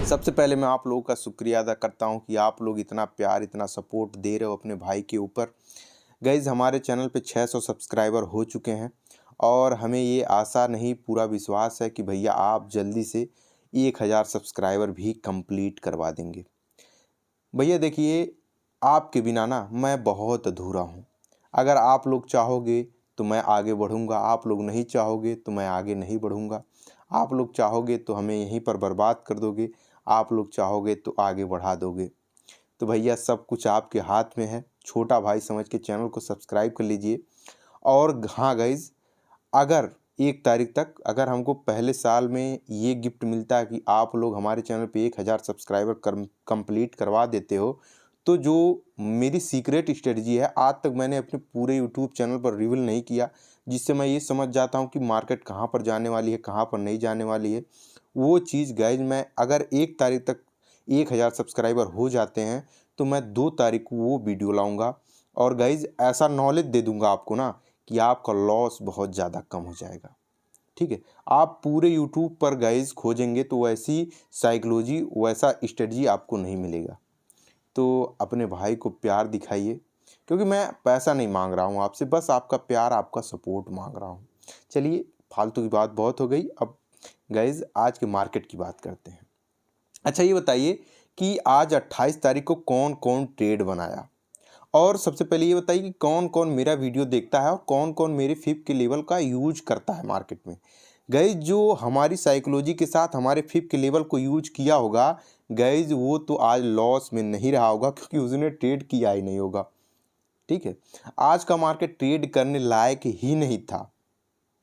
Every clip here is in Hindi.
सबसे पहले मैं आप लोगों का शुक्रिया अदा करता हूं कि आप लोग इतना प्यार इतना सपोर्ट दे रहे हो अपने भाई के ऊपर। गाइज़ हमारे चैनल पे 600 सब्सक्राइबर हो चुके हैं और हमें ये आशा नहीं पूरा विश्वास है कि भैया आप जल्दी से 1000 सब्सक्राइबर भी कंप्लीट करवा देंगे। भैया देखिए, आपके बिना ना मैं बहुत अधूरा हूँ। अगर आप लोग चाहोगे तो मैं आगे बढ़ूँगा, आप लोग नहीं चाहोगे तो मैं आगे नहीं बढ़ूँगा। आप लोग चाहोगे तो हमें यहीं पर बर्बाद कर दोगे, आप लोग चाहोगे तो आगे बढ़ा दोगे। तो भैया सब कुछ आपके हाथ में है। छोटा भाई समझ के चैनल को सब्सक्राइब कर लीजिए। और हाँ गाइज़, अगर 1 तारीख तक अगर हमको पहले साल में ये गिफ्ट मिलता है कि आप लोग हमारे चैनल पे 1000 सब्सक्राइबर कंप्लीट करवा देते हो, तो जो मेरी सीक्रेट स्ट्रेटजी है, आज तक मैंने अपने पूरे यूट्यूब चैनल पर रिवील नहीं किया, जिससे मैं ये समझ जाता हूँ कि मार्केट कहाँ पर जाने वाली है, कहाँ पर नहीं जाने वाली है। वो चीज़ गाइज़ मैं अगर 1 तारीख तक 1000 सब्सक्राइबर हो जाते हैं, तो मैं 2 तारीख को वो वीडियो लाऊँगा और गाइज़ ऐसा नॉलेज दे दूँगा आपको ना कि आपका लॉस बहुत ज़्यादा कम हो जाएगा। ठीक है? आप पूरे यूट्यूब पर गाइज़ खोजेंगे तो वैसी साइकोलॉजी, वैसा स्ट्रेटजी आपको नहीं मिलेगा। तो अपने भाई को प्यार दिखाइए, क्योंकि मैं पैसा नहीं माँग रहा हूँ आपसे, बस आपका प्यार, आपका सपोर्ट माँग रहा हूँ। चलिए, फालतू की बात बहुत हो गई, अब गाइज़ आज के मार्केट की बात करते हैं। अच्छा ये बताइए कि आज 28 तारीख को कौन-कौन ट्रेड बनाया? और सबसे पहले ये बताइए कि कौन-कौन मेरा वीडियो देखता है और कौन-कौन मेरे फिब के लेवल का यूज़ करता है मार्केट में। गाइज़ जो हमारी साइकोलॉजी के साथ हमारे फिब के लेवल को यूज़ किया होगा, गाइज़ वो तो आज लॉस में नहीं रहा होगा, क्योंकि उसने ट्रेड किया ही नहीं होगा। ठीक है? आज का मार्केट ट्रेड करने लायक ही नहीं था।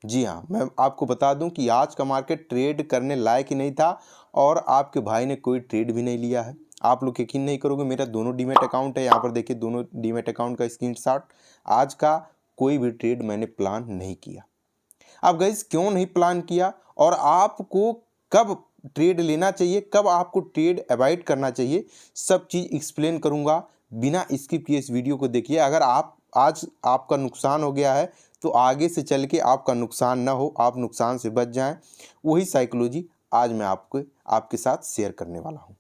जी हाँ, मैं आपको बता दूं कि आज का मार्केट ट्रेड करने लायक ही नहीं था और आपके भाई ने कोई ट्रेड भी नहीं लिया है। आप लोग यकीन नहीं करोगे, मेरा दोनों डीमैट अकाउंट है, यहाँ पर देखिए दोनों डीमैट अकाउंट का स्क्रीनशॉट। आज का कोई भी ट्रेड मैंने प्लान नहीं किया। अब गाइस क्यों नहीं प्लान किया और आपको कब ट्रेड लेना चाहिए, कब आपको ट्रेड अवॉइड करना चाहिए, सब चीज़ एक्सप्लेन करूंगा। बिना स्किप किए इस वीडियो को देखिए। अगर आप आज आपका नुकसान हो गया है तो आगे से चल के आपका नुकसान ना हो, आप नुकसान से बच जाएं, वही साइकोलॉजी आज मैं आपको आपके साथ शेयर करने वाला हूं।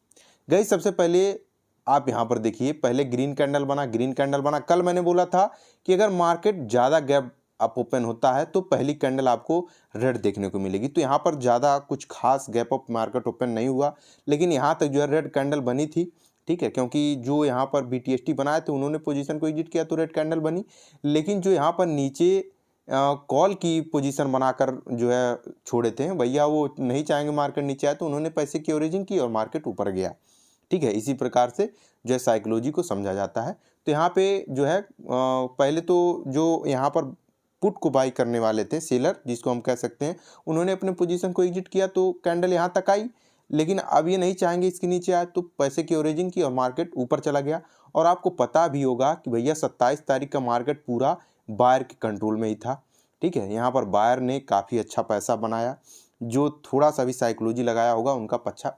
गाइस सबसे पहले आप यहां पर देखिए, पहले ग्रीन कैंडल बना, ग्रीन कैंडल बना। कल मैंने बोला था कि अगर मार्केट ज़्यादा गैप अप ओपन होता है तो पहली कैंडल आपको रेड देखने को मिलेगी। तो यहाँ पर ज़्यादा कुछ खास गैप अप मार्केट ओपन नहीं हुआ, लेकिन यहाँ तक जो है रेड कैंडल बनी थी। ठीक है, क्योंकि जो यहाँ पर BTST बनाए थे उन्होंने पोजीशन को एग्जिट किया तो रेड कैंडल बनी। लेकिन जो यहाँ पर नीचे कॉल की पोजीशन बनाकर जो है छोड़े थे भैया, वो नहीं चाहेंगे मार्केट नीचे आए, तो उन्होंने पैसे की ओरिजिन की और मार्केट ऊपर गया। ठीक है, इसी प्रकार से जो है साइकोलॉजी को समझा जाता है। तो यहाँ पे जो है पहले तो जो यहाँ पर पुट को बाई करने वाले थे सेलर, जिसको हम कह सकते हैं, उन्होंने अपने पोजीशन को एग्जिट किया तो कैंडल यहाँ तक आई। लेकिन अब ये नहीं चाहेंगे इसके नीचे आए, तो पैसे की ओरिजिन की और मार्केट ऊपर चला गया। और आपको पता भी होगा कि भैया 27 तारीख का मार्केट पूरा बायर के कंट्रोल में ही था। ठीक है, यहाँ पर बायर ने काफ़ी अच्छा पैसा बनाया। जो थोड़ा सा भी साइकोलॉजी लगाया होगा उनका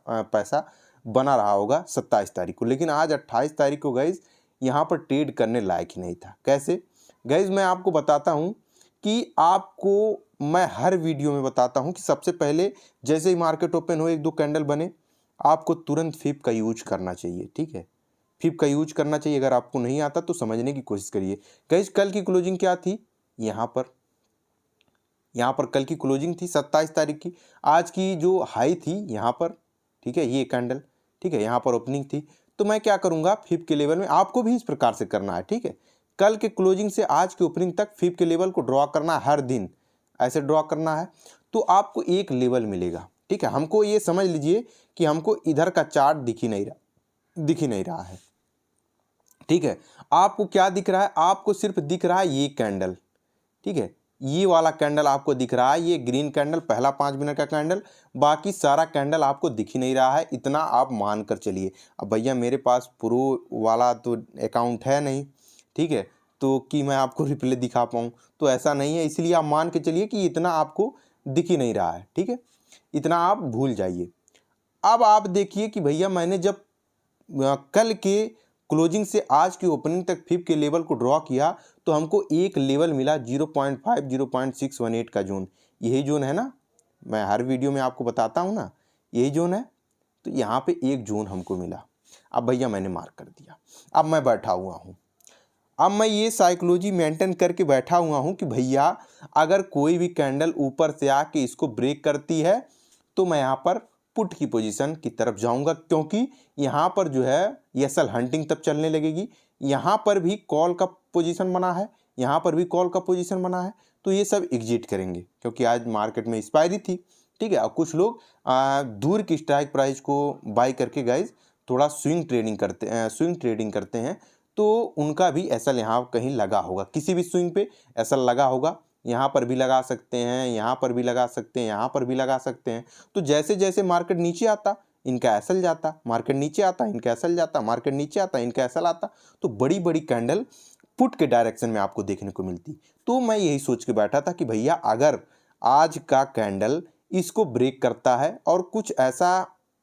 पैसा बना रहा होगा 27 तारीख को। लेकिन आज 28 तारीख को गाइज यहाँ पर ट्रेड करने लायक ही नहीं था। कैसे गाइज, मैं आपको बताता हूँ कि आपको मैं हर वीडियो में बताता हूं कि सबसे पहले जैसे ही मार्केट ओपन हो, 1-2 कैंडल बने, आपको तुरंत फिब का यूज करना चाहिए। ठीक है, फिब का यूज करना चाहिए। अगर आपको नहीं आता तो समझने की कोशिश करिए। गाइस कल की क्लोजिंग क्या थी? यहाँ पर कल की क्लोजिंग थी 27 तारीख की। आज की जो हाई थी यहाँ पर, ठीक है, ये कैंडल, ठीक है, यहाँ पर ओपनिंग थी। तो मैं क्या करूंगा, फिब के लेवल में आपको भी इस प्रकार से करना है। ठीक है, कल के क्लोजिंग से आज की ओपनिंग तक फिब के लेवल को ड्रॉ करना है, हर दिन ऐसे ड्रॉ करना है, तो आपको एक लेवल मिलेगा। ठीक है, हमको ये समझ लीजिए कि हमको इधर का चार्ट दिख ही नहीं रहा है। ठीक है, आपको क्या दिख रहा है? आपको सिर्फ दिख रहा है ये कैंडल। ठीक है, ये वाला कैंडल आपको दिख रहा है, ये ग्रीन कैंडल, पहला 5 मिनट का कैंडल। बाकी सारा कैंडल आपको दिख ही नहीं रहा है, इतना आप मान कर चलिए। अब भैया मेरे पास प्रो वाला तो अकाउंट है नहीं, ठीक है, तो कि मैं आपको रिप्ले दिखा पाऊँ, तो ऐसा नहीं है। इसलिए आप मान के चलिए कि इतना आपको दिख ही नहीं रहा है। ठीक है, इतना आप भूल जाइए। अब आप देखिए कि भैया मैंने जब कल के क्लोजिंग से आज की ओपनिंग तक फिब के लेवल को ड्रॉ किया तो हमको एक लेवल मिला 0.5 0.618 का जोन। यही जोन है ना, मैं हर वीडियो में आपको बताता हूँ ना, यही जोन है। तो यहाँ पे एक जोन हमको मिला। अब भैया मैंने मार्क कर दिया, अब मैं बैठा हुआ हूँ। अब मैं ये साइकोलॉजी मेंटेन करके बैठा हुआ हूँ कि भैया अगर कोई भी कैंडल ऊपर से आके इसको ब्रेक करती है तो मैं यहाँ पर पुट की पोजीशन की तरफ जाऊंगा, क्योंकि यहाँ पर जो है ये असल हंटिंग तब चलने लगेगी। यहाँ पर भी कॉल का पोजीशन बना है, यहाँ पर भी कॉल का पोजीशन बना है, तो ये सब एग्जिट करेंगे क्योंकि आज मार्केट में एक्सपायरी थी। ठीक है, और कुछ लोग दूर की स्ट्राइक प्राइस को बाई करके गाइज थोड़ा स्विंग ट्रेडिंग करते हैं, तो उनका भी एसल यहाँ कहीं लगा होगा, किसी भी स्विंग पे एसल लगा होगा। यहाँ पर भी लगा सकते हैं, यहाँ पर भी लगा सकते हैं, यहाँ पर भी लगा सकते हैं। तो जैसे जैसे मार्केट नीचे आता इनका एसल जाता, मार्केट नीचे आता इनका एसल जाता, मार्केट नीचे आता इनका एसल आता, तो बड़ी बड़ी कैंडल पुट के डायरेक्शन में आपको देखने को मिलती। तो मैं यही सोच के बैठा था कि भैया अगर आज का कैंडल इसको ब्रेक करता है और कुछ ऐसा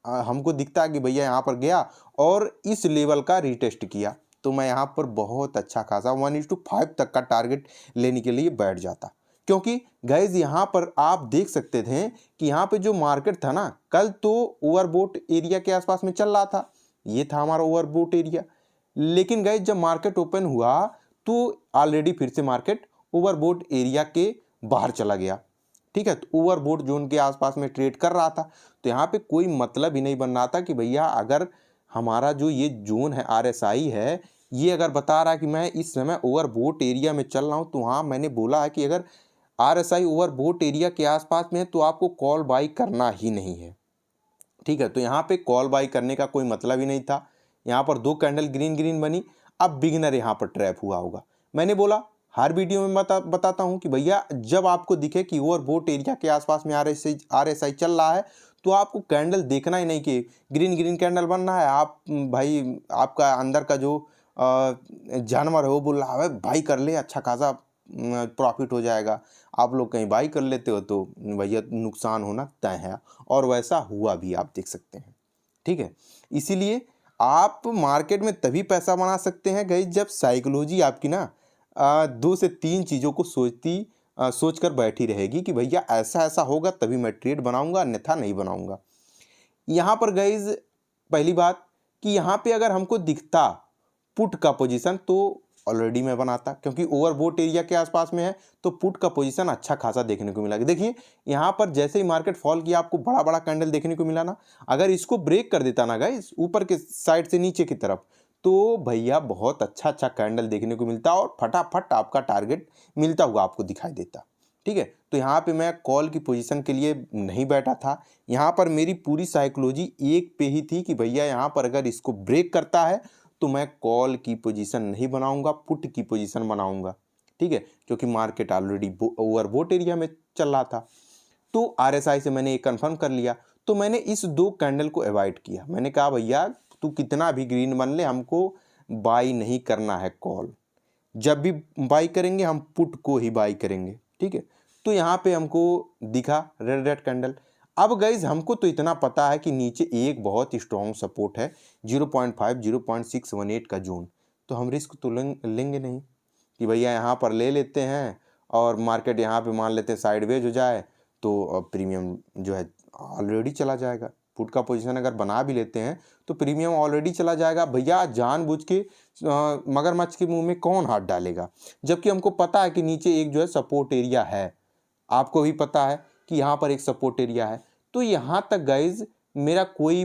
हमको दिखता है कि भैया यहाँ पर गया और इस लेवल का रीटेस्ट किया, तो मैं यहाँ पर बहुत अच्छा खासा 1:5 तक का टारगेट लेने के लिए बैठ जाता। क्योंकि गाइज यहाँ पर आप देख सकते थे कि यहाँ पे जो मार्केट था ना, कल तो ओवरबोट एरिया के आसपास में चल रहा था, ये था हमारा ओवरबोट एरिया। लेकिन गाइज जब मार्केट ओपन हुआ तो ऑलरेडी फिर से मार्केट ओवरबोट एरिया के बाहर चला गया। ठीक है, तो ओवरबोट जोन के आसपास में ट्रेड कर रहा था, तो यहाँ पे कोई मतलब ही नहीं बन रहा था कि भैया अगर हमारा जो ये जोन है RSI है, ये अगर बता रहा है कि मैं इस समय ओवरबोट एरिया में चल रहा हूँ, तो वहाँ मैंने बोला है कि अगर RSI ओवरबोट एरिया के आसपास में है तो आपको कॉल बाई करना ही नहीं है। ठीक है, तो यहाँ पे कॉल बाई करने का कोई मतलब ही नहीं था। यहाँ पर 2 कैंडल ग्रीन ग्रीन बनी। अब बिगिनर यहाँ पर ट्रैप हुआ होगा। मैंने बोला हर वीडियो में बताता हूँ कि भैया जब आपको दिखे कि ओवरबोट एरिया के आसपास में RSI चल रहा है, तो आपको कैंडल देखना ही नहीं कि ग्रीन ग्रीन कैंडल बन रहा है। आप भाई आपका अंदर का जो जानवर है वो बोल रहा है भाई कर ले, अच्छा खासा प्रॉफिट हो जाएगा। आप लोग कहीं बाई कर लेते हो तो भैया नुकसान होना तय है, और वैसा हुआ भी, आप देख सकते हैं। ठीक है, इसीलिए आप मार्केट में तभी पैसा बना सकते हैं गाइस जब साइकोलॉजी आपकी ना 2 से 3 चीज़ों को सोच कर बैठी रहेगी कि भैया ऐसा ऐसा होगा तभी मैं ट्रेड बनाऊंगा, अन्यथा नहीं बनाऊंगा। यहाँ पर गाइस पहली बात कि यहाँ पे अगर हमको दिखता पुट का पोजीशन तो ऑलरेडी मैं बनाता, क्योंकि ओवरबोट एरिया के आसपास में है तो पुट का पोजीशन अच्छा खासा देखने को मिला। देखिए यहाँ पर जैसे ही मार्केट फॉल किया आपको बड़ा बड़ा कैंडल देखने को मिला ना, अगर इसको ब्रेक कर देता ना गाइस ऊपर के साइड से नीचे की तरफ, तो भैया बहुत अच्छा कैंडल देखने को मिलता और फटाफट आपका टारगेट मिलता हुआ आपको दिखाई देता। ठीक है, तो यहाँ पे मैं कॉल की पोजीशन के लिए नहीं बैठा था। यहाँ पर मेरी पूरी साइकोलॉजी एक पे ही थी कि भैया यहाँ पर अगर इसको ब्रेक करता है तो मैं कॉल की पोजीशन नहीं बनाऊंगा, पुट की पोजीशन बनाऊंगा। ठीक है, क्योंकि मार्केट ऑलरेडी ओवरबोट एरिया में चल रहा था। तो RSI से मैंने ये कंफर्म कर लिया, तो मैंने इस 2 कैंडल को अवॉइड किया। मैंने कहा भैया तू कितना भी ग्रीन बन ले, हमको बाई नहीं करना है कॉल, जब भी बाई करेंगे हम पुट को ही बाई करेंगे। ठीक है, तो यहाँ पे हमको दिखा रेड कैंडल। अब गाइज हमको तो इतना पता है कि नीचे एक बहुत स्ट्रॉन्ग सपोर्ट है 0.5 0.618 का जोन, तो हम रिस्क तो लेंगे नहीं कि भैया यहाँ पर ले लेते हैं और मार्केट यहाँ पे मान लेते हैं साइडवेज हो जाए तो प्रीमियम जो है ऑलरेडी चला जाएगा। पुट का पोजीशन अगर बना भी लेते हैं तो प्रीमियम ऑलरेडी चला जाएगा। भैया जानबूझ के मगरमच्छ के मुंह में कौन हाथ डालेगा, जबकि हमको पता है कि नीचे एक जो है सपोर्ट एरिया है, आपको भी पता है कि यहाँ पर एक सपोर्ट एरिया है। तो यहाँ तक गाइज मेरा कोई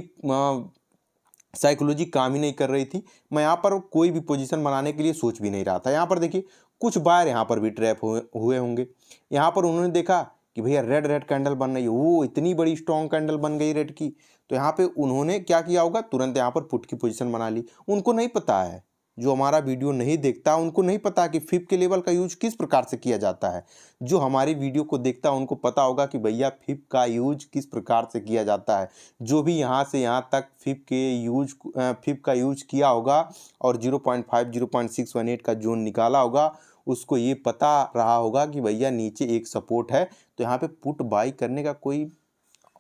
साइकोलॉजी काम ही नहीं कर रही थी। मैं यहाँ पर कोई भी पोजीशन बनाने के लिए सोच भी नहीं रहा था। यहाँ पर देखिए कुछ बायर यहाँ पर भी ट्रैप हुए होंगे। यहाँ पर उन्होंने देखा कि भैया रेड कैंडल बन रही है, वो इतनी बड़ी स्ट्रॉन्ग कैंडल बन गई रेड की, तो यहाँ पे उन्होंने क्या किया होगा, तुरंत यहाँ पर पुट की पोजीशन बना ली। उनको नहीं पता है, जो हमारा वीडियो नहीं देखता उनको नहीं पता कि फिप के लेवल का यूज किस प्रकार से किया जाता है। जो हमारी वीडियो को देखता है उनको पता होगा कि भैया फिप का यूज किस प्रकार से किया जाता है। जो भी यहाँ से यहाँ तक फिप का यूज किया होगा और 0.5 0.618 का जोन निकाला होगा, उसको ये पता रहा होगा कि भैया नीचे एक सपोर्ट है, तो यहाँ पे पुट बाई करने का कोई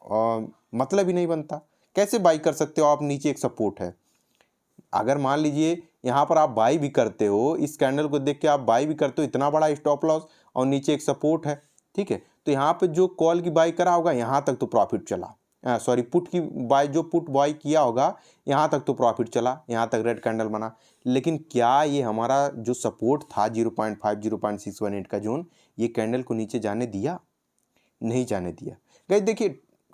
मतलब ही नहीं बनता। कैसे बाई कर सकते हो आप, नीचे एक सपोर्ट है। अगर मान लीजिए यहाँ पर आप बाई भी करते हो, इस कैंडल को देख के आप बाई भी करते हो, इतना बड़ा स्टॉप लॉस और नीचे एक सपोर्ट है, ठीक है, तो यहाँ पे जो कॉल की बाई करा होगा यहाँ तक तो प्रॉफिट चला, सॉरी पुट की बाय, जो पुट बाय किया होगा यहाँ तक तो प्रॉफिट चला, यहाँ तक रेड कैंडल बना, लेकिन क्या ये हमारा जो सपोर्ट था 0.5 0.618 का जोन, ये कैंडल को नीचे जाने दिया? नहीं जाने दिया। गाइस देखिए,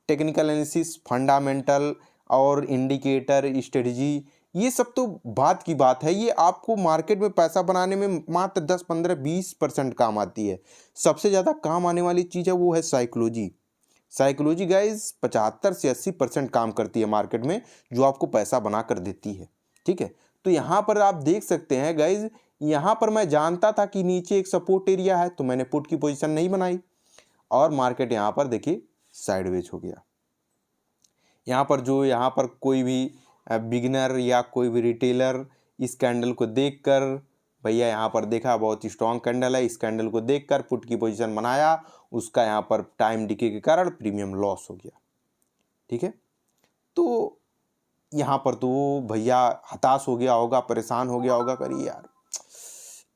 टेक्निकल एनालिसिस, फंडामेंटल और इंडिकेटर स्ट्रेटजी, ये सब तो बात की बात है, ये आपको मार्केट में पैसा बनाने में मात्र 10 15 20% काम आती है। सबसे ज़्यादा काम आने वाली चीज़ है वो है साइकोलॉजी। साइकोलॉजी गाइज 75 से 80% काम करती है मार्केट में, जो आपको पैसा बना कर देती है। ठीक है, तो यहाँ पर आप देख सकते हैं गाइज, यहाँ पर मैं जानता था कि नीचे एक सपोर्ट एरिया है, तो मैंने पुट की पोजीशन नहीं बनाई और मार्केट यहाँ पर देखिए साइडवेज हो गया। यहाँ पर कोई भी बिगिनर या कोई भी रिटेलर इस कैंडल को देखकर, भैया यहाँ पर देखा बहुत ही स्ट्रॉन्ग कैंडल है, इस कैंडल को देखकर पुट की पोजीशन बनाया, उसका यहाँ पर टाइम डिके के कारण प्रीमियम लॉस हो गया। ठीक है, तो यहाँ पर तो भैया हताश हो गया होगा, परेशान हो गया होगा, करिए यार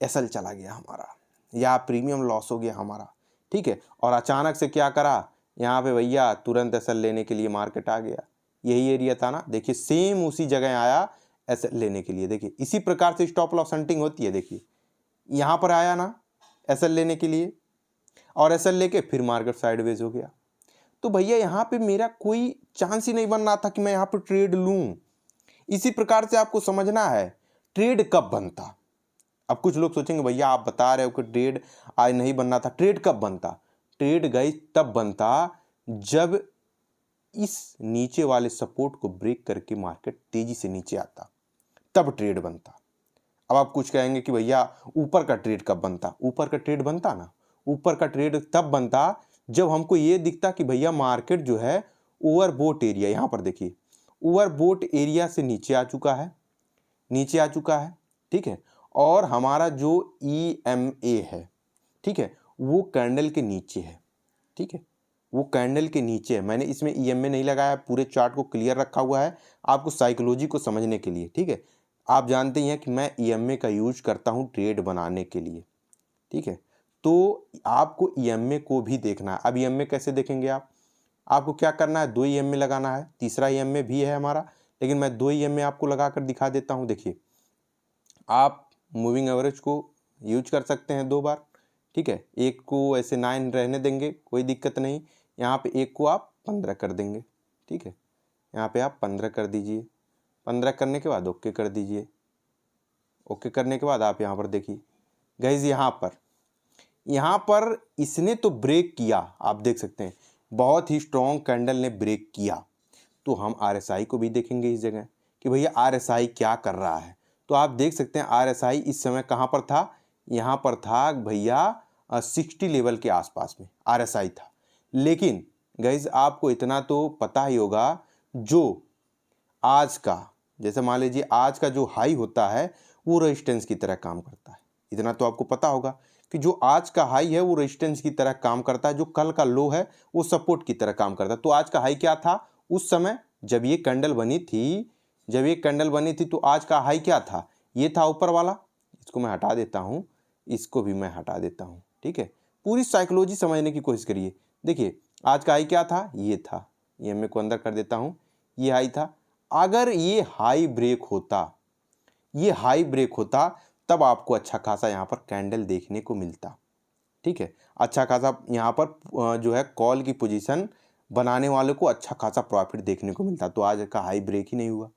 एसएल चला गया हमारा या प्रीमियम लॉस हो गया हमारा। ठीक है, और अचानक से क्या करा, यहाँ पे भैया तुरंत एसएल लेने के लिए मार्केट आ गया। यही एरिया था ना, देखिए सेम उसी जगह आया एसएल लेने के लिए। देखिए इसी प्रकार से स्टॉप लॉस हंटिंग होती है। देखिए यहाँ पर आया ना एसएल लेने के लिए, और एसएल लेके फिर मार्केट साइडवेज हो गया। तो भैया यहाँ पे मेरा कोई चांस ही नहीं बन रहा था कि मैं यहाँ पर ट्रेड लूँ। इसी प्रकार से आपको समझना है ट्रेड कब बनता। अब कुछ लोग सोचेंगे भैया आप बता रहे हो कि ट्रेड आज नहीं बनना था, ट्रेड कब बनता? ट्रेड गाइस तब बनता जब इस नीचे वाले सपोर्ट को ब्रेक करके मार्केट तेजी से नीचे आता, तब ट्रेड बनता। अब आप कुछ कहेंगे कि भैया ऊपर का ट्रेड कब बनता? ऊपर का ट्रेड बनता ना, ऊपर का ट्रेड तब बनता जब हमको ये दिखता कि भैया मार्केट जो है ओवरबोट एरिया, यहाँ पर देखिए ओवरबोट एरिया से नीचे आ चुका है, नीचे आ चुका है। ठीक है, और हमारा जो EMA है, ठीक है, वो कैंडल के नीचे है। ठीक है, वो कैंडल के नीचे है। मैंने इसमें EMA नहीं लगाया, पूरे चार्ट को क्लियर रखा हुआ है आपको साइकोलॉजी को समझने के लिए। ठीक है, आप जानते हैं कि मैं EMA का यूज करता हूं ट्रेड बनाने के लिए। ठीक है, तो आपको EMA को भी देखना है। अब EMA कैसे देखेंगे आप? आपको क्या करना है, 2 EMA लगाना है, तीसरा EMA भी है हमारा, लेकिन मैं 2 EMA आपको लगा कर दिखा देता हूं। देखिए आप मूविंग एवरेज को यूज कर सकते हैं 2 बार। ठीक है, एक को ऐसे 9 रहने देंगे, कोई दिक्कत नहीं। यहाँ पे एक को आप 15 कर देंगे। ठीक है, यहाँ पे आप 15 कर दीजिए। 15 करने के बाद ओके कर दीजिए। ओके करने के बाद आप यहाँ पर देखिए गाइस, यहाँ पर इसने तो ब्रेक किया, आप देख सकते हैं बहुत ही स्ट्रॉन्ग कैंडल ने ब्रेक किया। तो हम RSI को भी देखेंगे इस जगह कि भैया RSI क्या कर रहा है। तो आप देख सकते हैं RSI इस समय कहाँ पर था, यहाँ पर था भैया 60 लेवल के आसपास में RSI था। लेकिन गाइज आपको इतना तो पता ही होगा, जो आज का, जैसे मान लीजिए आज का जो हाई होता है वो रेजिस्टेंस की तरह काम करता है। इतना तो आपको पता होगा कि जो आज का हाई है वो रेजिस्टेंस की तरह काम करता है, जो कल का लो है वो सपोर्ट की तरह काम करता है। तो आज का हाई क्या था उस समय जब ये कैंडल बनी थी, तो आज का हाई क्या था? ये था ऊपर वाला। इसको मैं हटा देता हूँ, इसको भी मैं हटा देता हूँ। ठीक है, पूरी साइकोलॉजी समझने की कोशिश करिए। देखिए आज का हाई क्या था? ये था, ये मैं को अंदर कर देता हूँ, ये हाई था। अगर ये हाई ब्रेक होता, तब आपको अच्छा खासा यहाँ पर कैंडल देखने को मिलता। ठीक है, अच्छा खासा यहाँ पर जो है कॉल की पोजीशन बनाने वाले को अच्छा खासा प्रॉफिट देखने को मिलता। तो आज का हाई ब्रेक ही नहीं हुआ।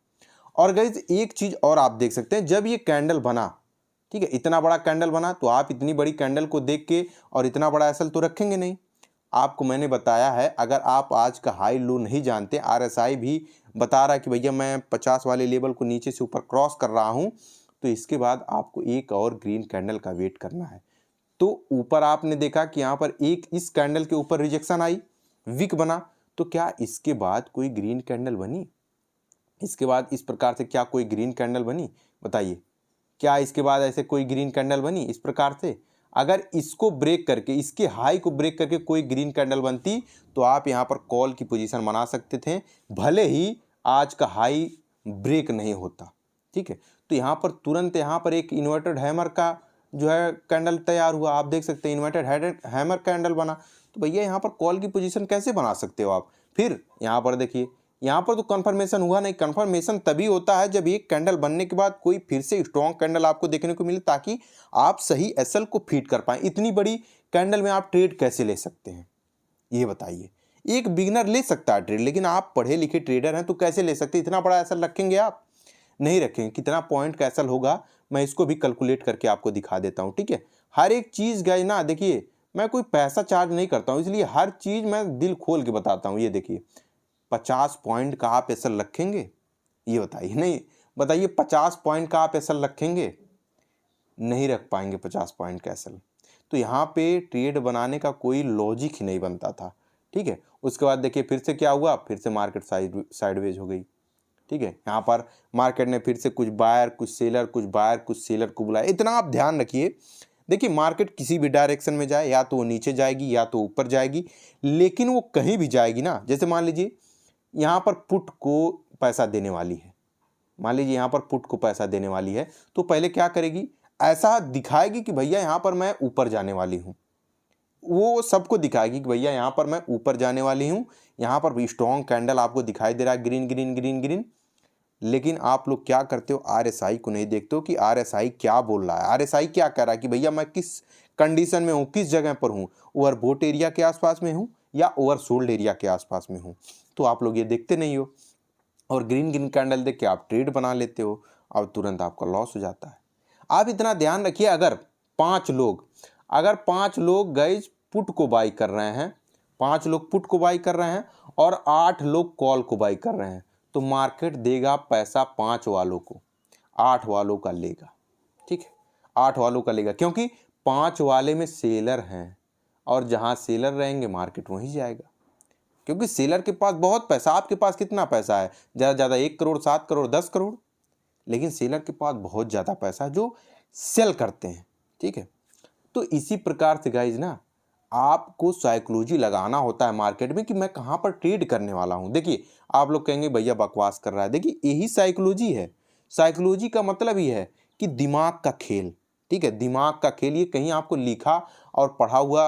और गाइज एक चीज और आप देख सकते हैं, जब ये कैंडल बना, ठीक है, इतना बड़ा कैंडल बना, तो आप इतनी बड़ी कैंडल को देख के और इतना बड़ा एसएल तो रखेंगे नहीं। आपको मैंने बताया है, अगर आप आज का हाई लो नहीं जानते, RSI भी बता रहा है कि भैया मैं 50 वाले लेवल को नीचे से ऊपर क्रॉस कर रहा हूं, तो इसके बाद आपको एक और ग्रीन कैंडल का वेट करना है। तो ऊपर आपने देखा कि यहाँ पर एक इस कैंडल के ऊपर रिजेक्शन आई, विक बना, तो क्या इसके बाद कोई ग्रीन कैंडल बनी? इसके बाद इस प्रकार से क्या कोई ग्रीन कैंडल बनी? बताइए, क्या इसके बाद ऐसे कोई ग्रीन कैंडल बनी इस प्रकार से? अगर इसको ब्रेक करके, इसके हाई को ब्रेक करके कोई ग्रीन कैंडल बनती, तो आप यहाँ पर कॉल की पोजीशन बना सकते थे, भले ही आज का हाई ब्रेक नहीं होता। ठीक है, तो यहाँ पर तुरंत यहाँ पर एक इन्वर्टेड हैमर का जो है कैंडल तैयार हुआ। आप देख सकते हैं इन्वर्टेड हैमर कैंडल बना। तो भैया यहाँ पर कॉल की पोजीशन कैसे बना सकते हो आप? फिर यहाँ पर देखिए, यहाँ पर तो कंफर्मेशन हुआ नहीं। कंफर्मेशन तभी होता है जब एक कैंडल बनने के बाद कोई फिर से स्ट्रॉन्ग कैंडल आपको देखने को मिले, ताकि आप सही एसएल को फीड कर पाएं। इतनी बड़ी कैंडल में आप ट्रेड कैसे ले सकते हैं, ये बताइए। एक बिगिनर ले सकता है ट्रेड, लेकिन आप पढ़े लिखे ट्रेडर हैं तो कैसे ले सकते हैं? इतना बड़ा एसएल रखेंगे आप? नहीं रखेंगे। कितना पॉइंट का एसएल होगा मैं इसको भी कैलकुलेट करके आपको दिखा देता हूँ, ठीक है। हर एक चीज़ गाइस ना, देखिए मैं कोई पैसा चार्ज नहीं करता हूँ, इसलिए हर चीज़ मैं दिल खोल के बताता हूँ। ये देखिए 50 पॉइंट का आप एसएल रखेंगे, ये बताइए। नहीं बताइए, 50 पॉइंट का आप एसएल रखेंगे? नहीं रख पाएंगे 50 पॉइंट का एसएल। तो यहाँ पे ट्रेड बनाने का कोई लॉजिक ही नहीं बनता था, ठीक है। उसके बाद देखिए फिर से क्या हुआ, फिर से मार्केट साइडवेज हो गई, ठीक है। यहाँ पर मार्केट ने फिर से कुछ बायर कुछ सेलर, कुछ बायर कुछ सेलर को बुलाया। इतना आप ध्यान रखिए, देखिए मार्केट किसी भी डायरेक्शन में जाए, या तो वो नीचे जाएगी या तो ऊपर जाएगी, लेकिन वो कहीं भी जाएगी ना। जैसे मान लीजिए यहाँ पर पुट को पैसा देने वाली है, मान लीजिए यहाँ पर पुट को पैसा देने वाली है, तो पहले क्या करेगी, ऐसा दिखाएगी कि भैया यहाँ पर मैं ऊपर जाने वाली हूँ। वो सबको दिखाएगी कि भैया यहाँ पर मैं ऊपर जाने वाली हूँ। यहाँ पर भी स्ट्रॉन्ग कैंडल आपको दिखाई दे रहा है, ग्रीन ग्रीन ग्रीन ग्रीन। लेकिन आप लोग क्या करते हो, आरएसआई को नहीं देखते हो कि आरएसआई क्या बोल रहा है। आरएसआई क्या कह रहा है कि भैया मैं किस कंडीशन में हूँ, किस जगह पर हूँ, ओवरबोट एरिया के आसपास में हूँ या ओवरसोल्ड एरिया के आसपास में हूँ। तो आप लोग ये देखते नहीं हो, और ग्रीन ग्रीन कैंडल देख के आप ट्रेड बना लेते हो और तुरंत आपका लॉस हो जाता है। आप इतना ध्यान रखिए, अगर पांच लोग गाइस पुट को बाई कर रहे हैं, 5 लोग पुट को बाई कर रहे हैं और 8 लोग कॉल को बाई कर रहे हैं, तो मार्केट देगा पैसा 5 वालों को, 8 वालों का लेगा, ठीक है। 8 वालों का लेगा, क्योंकि 5 वाले में सेलर हैं, और जहां सेलर रहेंगे मार्केट वहीं जाएगा, क्योंकि सेलर के पास बहुत पैसा। आपके पास कितना पैसा है? ज़्यादा ज़्यादा 1 करोड़, 7 करोड़, 10 करोड़। लेकिन सेलर के पास बहुत ज़्यादा पैसा है जो सेल करते हैं, ठीक है। तो इसी प्रकार से गाइज ना, आपको साइकोलॉजी लगाना होता है मार्केट में कि मैं कहाँ पर ट्रेड करने वाला हूँ। देखिए आप लोग कहेंगे भैया बकवास कर रहा है, देखिए यही साइकोलॉजी है। साइकोलॉजी का मतलब ही है कि दिमाग का खेल, ठीक है। दिमाग का खेल, ये कहीं आपको लिखा और पढ़ा हुआ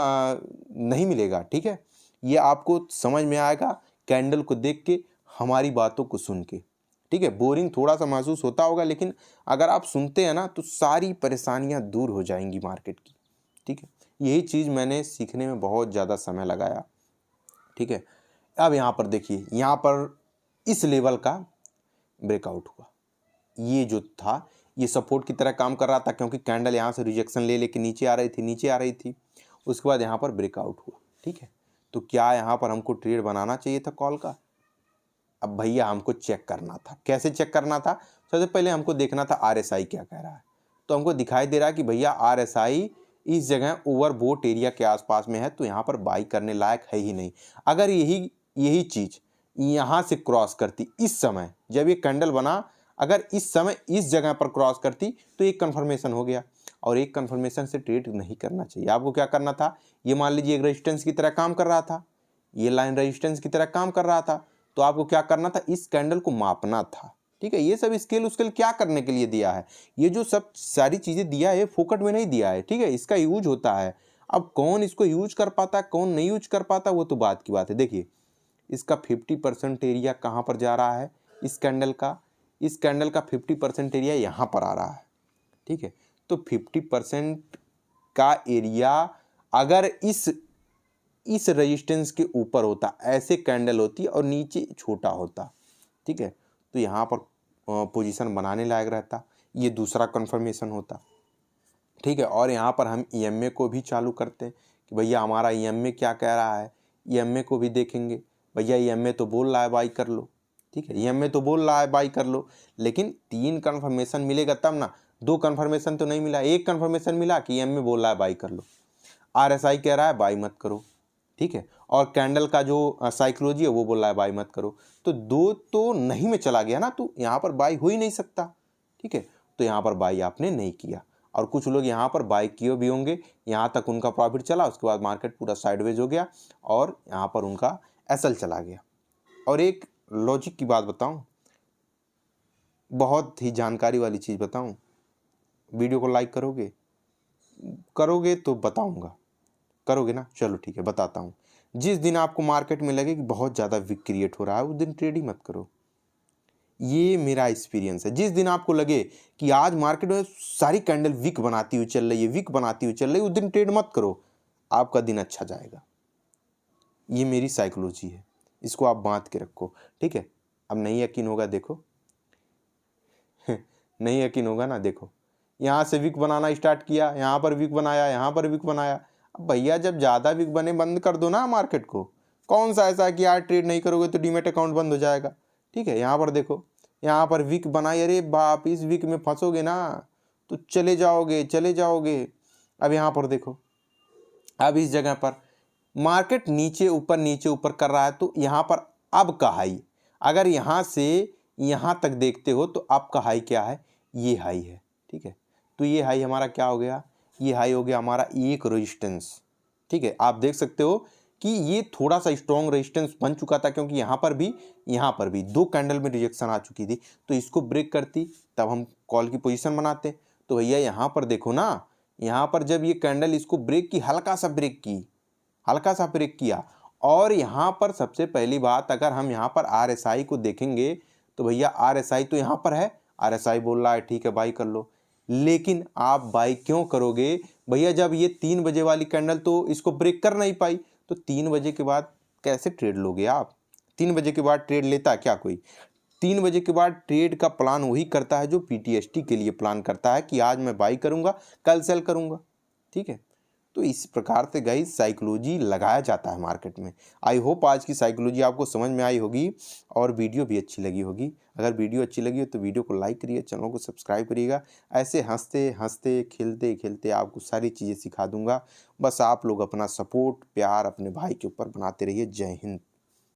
नहीं मिलेगा, ठीक है। ये आपको समझ में आएगा कैंडल को देख के, हमारी बातों को सुन के, ठीक है। बोरिंग थोड़ा सा महसूस होता होगा, लेकिन अगर आप सुनते हैं ना तो सारी परेशानियां दूर हो जाएंगी मार्केट की, ठीक है। यही चीज़ मैंने सीखने में बहुत ज़्यादा समय लगाया, ठीक है। अब यहाँ पर देखिए, यहाँ पर इस लेवल का ब्रेकआउट हुआ, ये जो था ये सपोर्ट की तरह काम कर रहा था, क्योंकि कैंडल यहाँ से रिजेक्शन ले लेके नीचे आ रही थी। उसके बाद यहाँ पर ब्रेकआउट हुआ, ठीक है। तो क्या यहाँ पर हमको ट्रेड बनाना चाहिए था कॉल का? अब भैया हमको चेक करना था। कैसे चेक करना था? सबसे पहले हमको देखना था आरएसआई क्या कह रहा है। तो हमको दिखाई दे रहा है कि भैया आरएसआई इस जगह ओवरबोट एरिया के आसपास में है, तो यहाँ पर बाई करने लायक है ही नहीं। अगर यही चीज़ यहाँ से क्रॉस करती, इस समय जब ये कैंडल बना, अगर इस समय इस जगह पर क्रॉस करती तो एक कन्फर्मेशन हो गया, और एक कन्फर्मेशन से ट्रेड नहीं करना चाहिए। आपको क्या करना था, ये मान लीजिए एक रेजिस्टेंस की तरह काम कर रहा था, ये लाइन रेजिस्टेंस की तरह काम कर रहा था, तो आपको क्या करना था, इस कैंडल को मापना था, ठीक है। ये सब स्केल उसकेल क्या करने के लिए दिया है? ये जो सब सारी चीज़ें दिया है फोकट में नहीं दिया है, ठीक है। इसका यूज होता है। अब कौन इसको यूज कर पाता है, कौन नहीं यूज कर पाता, वो तो बात की बात है। देखिए इसका 50% एरिया कहाँ पर जा रहा है, इस कैंडल का 50% एरिया यहाँ पर आ रहा है, ठीक है। तो 50% का एरिया अगर इस रेजिस्टेंस के ऊपर होता, ऐसे कैंडल होती और नीचे छोटा होता, ठीक है, तो यहाँ पर पोजीशन बनाने लायक रहता, ये दूसरा कन्फर्मेशन होता, ठीक है। और यहाँ पर हम ईएमए को भी चालू करते हैं कि भैया हमारा ईएमए क्या कह रहा है, ईएमए को भी देखेंगे। भैया ईएमए तो बोल रहा है बाई कर लो, ठीक है, ईएमए तो बोल रहा है बाई कर लो, लेकिन 3 कन्फर्मेशन मिलेगा तब ना। 2 कन्फर्मेशन तो नहीं मिला, 1 कन्फर्मेशन मिला कि ईएमए बोल रहा है बाई कर लो, आरएसआई कह रहा है बाई मत करो, ठीक है, और कैंडल का जो साइकोलॉजी है वो बोल रहा है बाई मत करो। तो 2 तो नहीं में चला गया ना, तो यहाँ पर बाई हो ही नहीं सकता, ठीक है। तो यहाँ पर बाई आपने नहीं किया, और कुछ लोग यहाँ पर बाई किए भी होंगे, यहाँ तक उनका प्रॉफिट चला, उसके बाद मार्केट पूरा साइडवेज हो गया और यहाँ पर उनका एसएल चला गया। और एक लॉजिक की बात बताऊँ, बहुत ही जानकारी वाली चीज़ बताऊँ, वीडियो को लाइक करोगे तो बताऊँगा, करोगे ना? चलो ठीक है, बताता हूँ। जिस दिन आपको मार्केट में लगे कि बहुत ज़्यादा वीक क्रिएट हो रहा है, उस दिन ट्रेड ही मत करो। ये मेरा एक्सपीरियंस है। जिस दिन आपको लगे कि आज मार्केट में सारी कैंडल वीक बनाती हुई चल रही है, वीक बनाती हुई चल रही है, उस दिन ट्रेड मत करो, आपका दिन अच्छा जाएगा। ये मेरी साइकोलॉजी है, इसको आप बांध के रखो, ठीक है। अब नहीं यकीन होगा, देखो नहीं यकीन होगा ना, देखो यहाँ से विक बनाना स्टार्ट किया, यहाँ पर विक बनाया, यहाँ पर विक बनाया। अब भैया जब ज़्यादा विक बने बंद कर दो ना मार्केट को। कौन सा ऐसा है कि यार ट्रेड नहीं करोगे तो डीमेट अकाउंट बंद हो जाएगा, ठीक है। यहाँ पर देखो, यहाँ पर विक बनाई, अरे बाप, इस विक में फंसोगे ना तो चले जाओगे चले जाओगे। अब यहाँ पर देखो, अब इस जगह पर मार्केट नीचे ऊपर कर रहा है, तो यहाँ पर अब का हाई, अगर यहाँ से यहाँ तक देखते हो तो अब का हाई क्या है, ये हाई है, ठीक है। तो ये हाई हमारा क्या हो गया, ये हाई हो गया हमारा एक रेजिस्टेंस, ठीक है। आप देख सकते हो कि ये थोड़ा सा स्ट्रॉन्ग रेजिस्टेंस बन चुका था, क्योंकि यहाँ पर भी दो कैंडल में रिजेक्शन आ चुकी थी। तो इसको ब्रेक करती तब हम कॉल की पोजीशन बनाते। तो भैया यहाँ पर देखो ना, यहाँ पर जब ये कैंडल इसको ब्रेक की, हल्का सा ब्रेक किया, और यहाँ पर सबसे पहली बात, अगर हम यहाँ पर RSI को देखेंगे तो भैया RSI तो यहाँ पर है, RSI बोल रहा है ठीक है बाई कर लो। लेकिन आप बाई क्यों करोगे भैया, जब ये 3 बजे वाली कैंडल तो इसको ब्रेक कर नहीं पाई, तो 3 बजे के बाद कैसे ट्रेड लोगे आप? 3 बजे के बाद ट्रेड लेता क्या कोई? 3 बजे के बाद ट्रेड का प्लान वही करता है जो PTST के लिए प्लान करता है कि आज मैं बाई करूंगा, कल सेल करूंगा, ठीक है। तो इस प्रकार से गाइस साइकोलॉजी लगाया जाता है मार्केट में। आई होप आज की साइकोलॉजी आपको समझ में आई होगी और वीडियो भी अच्छी लगी होगी। अगर वीडियो अच्छी लगी हो तो वीडियो को लाइक करिए, चैनल को सब्सक्राइब करिएगा। ऐसे हंसते हंसते खेलते खेलते आपको सारी चीज़ें सिखा दूंगा। बस आप लोग अपना सपोर्ट प्यार अपने भाई के ऊपर बनाते रहिए। जय हिंद।